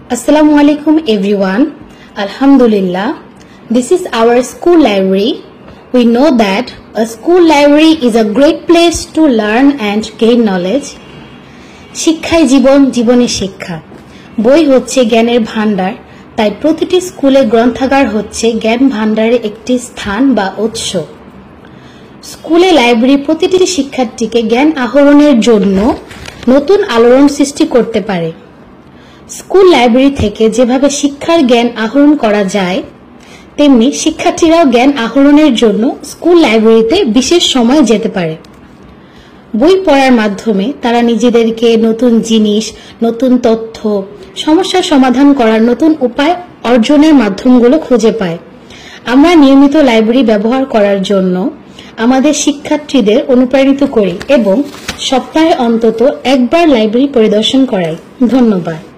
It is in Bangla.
Assalamualaikum everyone. Alhamdulillah. This is our school library. We know that a school library is a great place to learn and gain knowledge. শিক্ষাই জীবন, জীবনে শিক্ষা। বই হচ্ছে জ্ঞানের ভান্ডার, তাই প্রতিটি স্কুলে গ্রন্থাগার হচ্ছে জ্ঞান ভান্ডারের একটি স্থান বা উৎস। স্কুলে লাইব্রেরি প্রতিটি শিক্ষার্থীকে জ্ঞান আহরণের জন্য নতুন আলোড়ন সৃষ্টি করতে পারে। স্কুল লাইব্রেরি থেকে যেভাবে শিক্ষার জ্ঞান আহরণ করা যায়, তেমনি শিক্ষার্থীরাও জ্ঞান আহরণের জন্য স্কুল লাইব্রেরিতে বিশেষ সময় যেতে পারে। বই পড়ার মাধ্যমে তারা নিজেদেরকে নতুন জিনিস, নতুন তথ্য, সমস্যার সমাধান করার নতুন উপায় অর্জনের মাধ্যমগুলো খুঁজে পায়। আমরা নিয়মিত লাইব্রেরি ব্যবহার করার জন্য আমাদের শিক্ষার্থীদের অনুপ্রাণিত করি এবং সপ্তাহে অন্তত একবার লাইব্রেরি পরিদর্শন করাই। ধন্যবাদ।